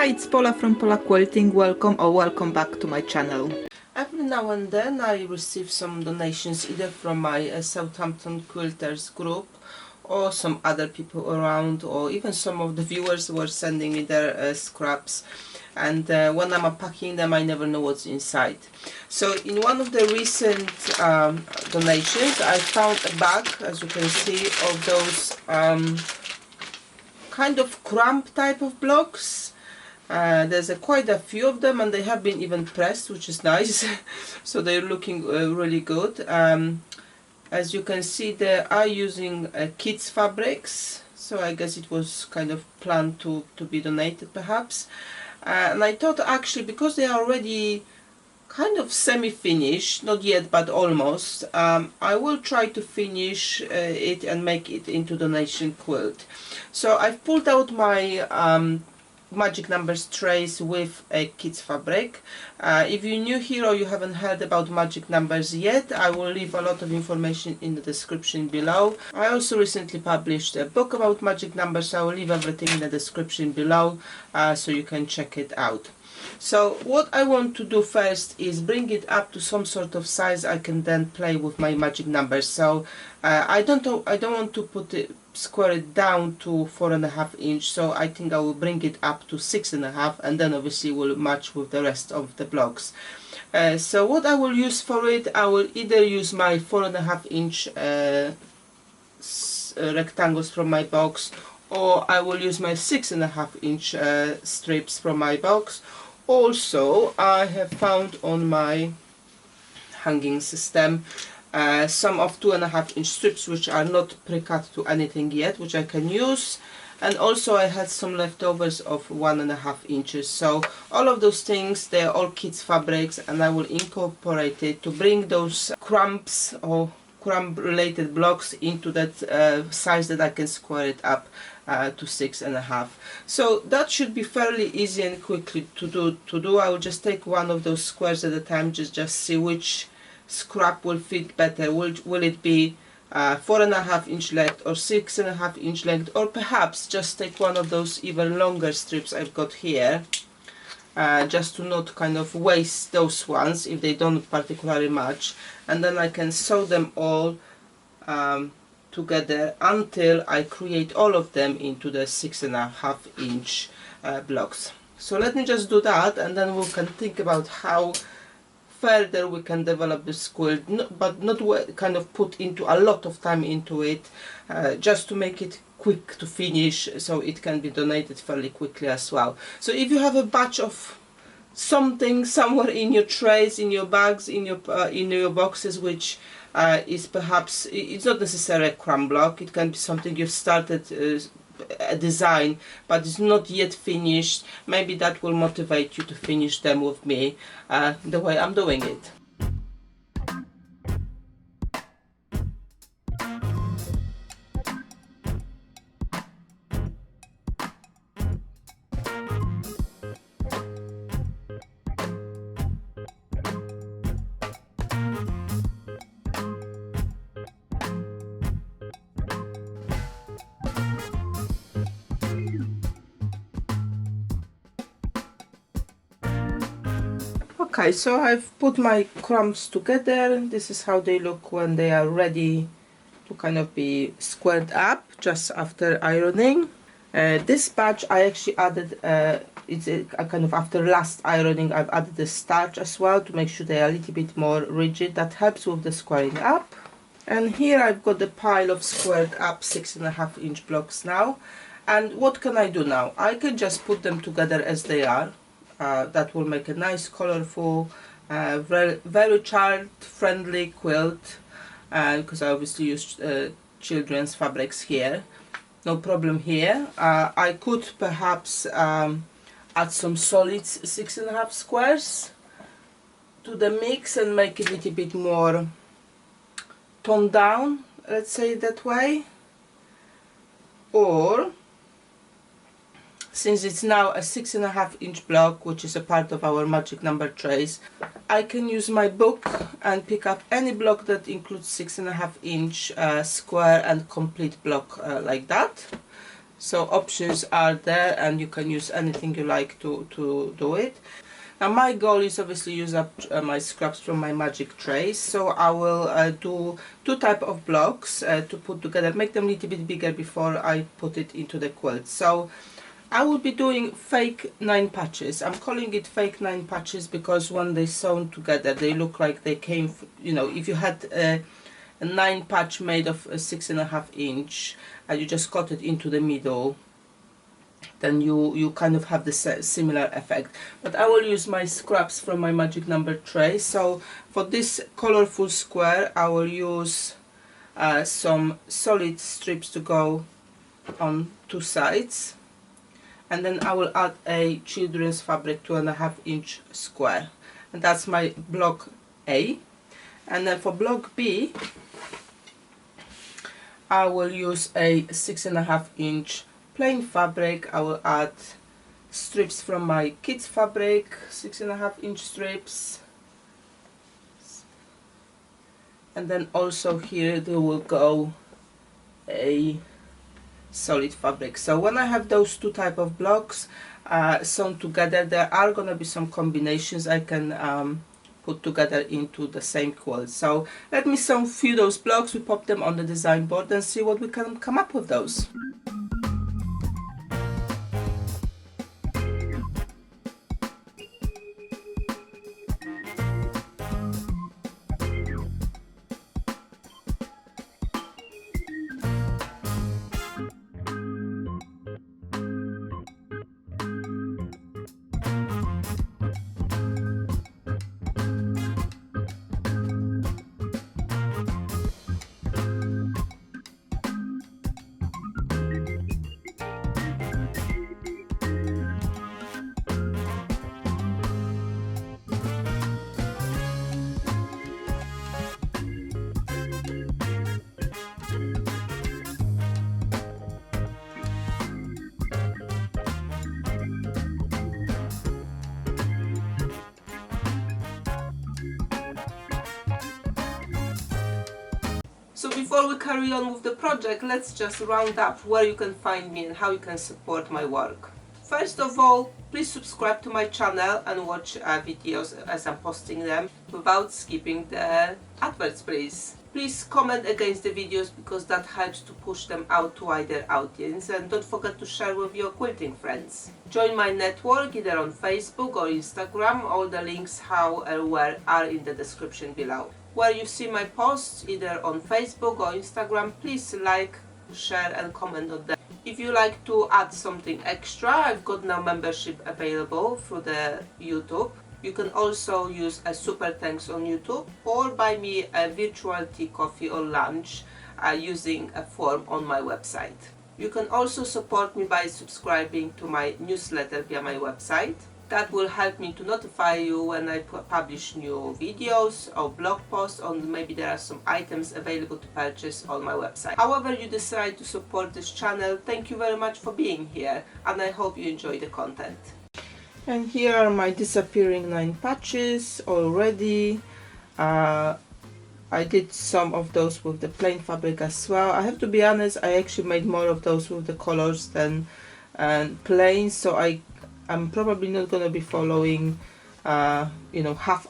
Hi, it's Paula from Paula Quilting. Welcome back to my channel. Every now and then I receive some donations either from my Southampton Quilters group or some other people around, or even some of the viewers were sending me their scraps, and when I'm unpacking them I never know what's inside. So in one of the recent donations I found a bag, as you can see, of those kind of crumb type of blocks. There's quite a few of them, and they have been even pressed, which is nice. So they're looking really good. As you can see, they are using kids fabrics, so I guess it was kind of planned to be donated perhaps. And I thought, actually, because they are already kind of semi-finished, not yet but almost, I will try to finish it and make it into donation quilt. So I've pulled out my magic numbers trays with a kids fabric. If you're new here or you haven't heard about magic numbers yet, I will leave a lot of information in the description below. I also recently published a book about magic numbers, so I will leave everything in the description below so you can check it out. So what I want to do first is bring it up to some sort of size I can then play with my magic numbers. So I don't want to square it down to 4.5 inch, so I think I will bring it up to 6.5, and then obviously will match with the rest of the blocks. So what I will use for it, I will either use my 4.5 inch rectangles from my box, or I will use my 6.5 inch strips from my box. Also, I have found on my hanging system some of 2.5 inch strips which are not pre-cut to anything yet, which I can use. And also I had some leftovers of 1.5 inches. So all of those things, they are all kids fabrics, and I will incorporate it to bring those crumbs or crumb related blocks into that size that I can square it up to 6.5. So that should be fairly easy and quickly to do. I will just take one of those squares at a time, just see which scrap will fit better. Will it be 4.5 inch length or 6.5 inch length, or perhaps just take one of those even longer strips I've got here, just to not kind of waste those ones if they don't particularly match, and then I can sew them all together until I create all of them into the 6.5 inch blocks. So let me just do that, and then we can think about how further we can develop this quilt, but not kind of put into a lot of time into it, just to make it quick to finish so it can be donated fairly quickly as well. So if you have a batch of something somewhere in your trays, in your bags, in your boxes, which is perhaps, it's not necessarily a crumb block, it can be something you've started a design but it's not yet finished, maybe that will motivate you to finish them with me the way I'm doing it. Okay, so I've put my crumbs together. This is how they look when they are ready to kind of be squared up just after ironing. This batch I actually added, it's a kind of after last ironing, I've added the starch as well to make sure they are a little bit more rigid. That helps with the squaring up. And here I've got the pile of squared up 6.5 inch blocks now. And what can I do now? I can just put them together as they are. That will make a nice, colorful, very child-friendly quilt, because I obviously use children's fabrics here. No problem here. I could perhaps add some solid 6.5 squares to the mix and make it a little bit more toned down, let's say it that way. Or, since it's now a 6.5 inch block, which is a part of our magic number trays, I can use my book and pick up any block that includes 6.5 inch square and complete block like that. So options are there, and you can use anything you like to do it. Now my goal is obviously use up my scraps from my magic trays, so I will do two type of blocks to put together, make them a little bit bigger before I put it into the quilt. So I will be doing fake 9 patches. I'm calling it fake 9 patches because when they sewn together they look like they came, you know, if you had a 9 patch made of 6.5 inch and you just cut it into the middle, then you kind of have the similar effect. But I will use my scraps from my magic number tray. So for this colorful square I will use some solid strips to go on 2 sides, and then I will add a children's fabric 2.5 inch square, and that's my block A. And then for block B I will use a 6.5 inch plain fabric. I will add strips from my kids fabric, 6.5 inch strips, and then also here there will go a solid fabric. So when I have those two type of blocks sewn together, there are gonna be some combinations I can put together into the same quilt. So let me sew a few of those blocks, we pop them on the design board and see what we can come up with those. So before we carry on with the project, let's just round up where you can find me and how you can support my work. First of all, please subscribe to my channel and watch videos as I'm posting them without skipping the adverts, please. Please comment against the videos because that helps to push them out to wider audience, and don't forget to share with your quilting friends. Join my network either on Facebook or Instagram. All the links how and where are in the description below. Where you see my posts either on Facebook or Instagram, please like, share and comment on them. If you like to add something extra, I've got now membership available through the YouTube. You can also use a super thanks on YouTube or buy me a virtual tea, coffee or lunch using a form on my website. You can also support me by subscribing to my newsletter via my website. That will help me to notify you when I publish new videos or blog posts, or maybe there are some items available to purchase on my website. However you decide to support this channel, thank you very much for being here, and I hope you enjoy the content. And here are my disappearing 9 patches already. I did some of those with the plain fabric as well. I have to be honest, I actually made more of those with the colors than plain, so I'm probably not going to be following you know, half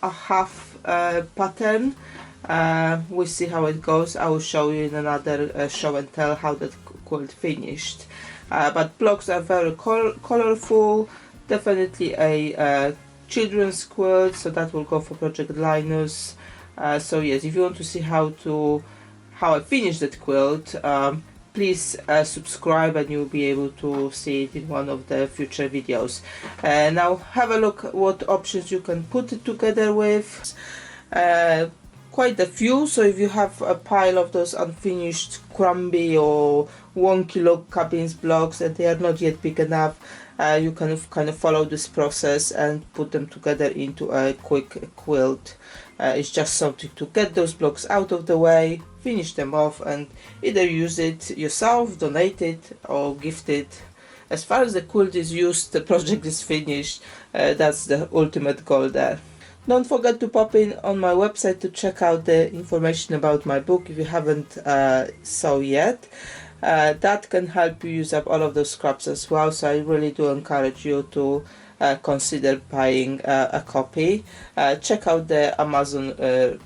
pattern. We'll see how it goes. I will show you in another show and tell how that quilt finished. But blocks are very colorful, definitely a children's quilt, so that will go for Project Linus. So yes, if you want to see how I finished that quilt, please subscribe and you'll be able to see it in one of the future videos. Now have a look what options you can put it together with. Quite a few, so if you have a pile of those unfinished crumbly or wonky look cabins blocks and they are not yet big enough, you can kind of follow this process and put them together into a quick quilt. It's just something to get those blocks out of the way, finish them off, and either use it yourself, donate it, or gift it. As far as the quilt is used, the project is finished. That's the ultimate goal there. Don't forget to pop in on my website to check out the information about my book if you haven't so yet. that can help you use up all of those scraps as well. So I really do encourage you to consider buying a copy. Check out the Amazon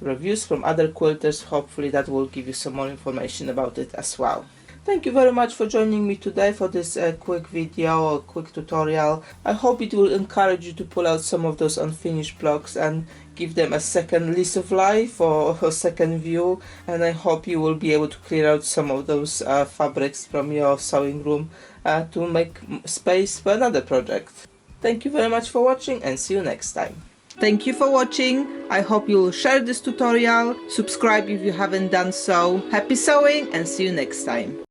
reviews from other quilters. Hopefully that will give you some more information about it as well. Thank you very much for joining me today for this quick video or quick tutorial. I hope it will encourage you to pull out some of those unfinished blocks and give them a second lease of life or a second view, and I hope you will be able to clear out some of those fabrics from your sewing room to make space for another project. Thank you very much for watching, and see you next time. Thank you for watching. I hope you'll share this tutorial, subscribe if you haven't done so. Happy sewing, and see you next time.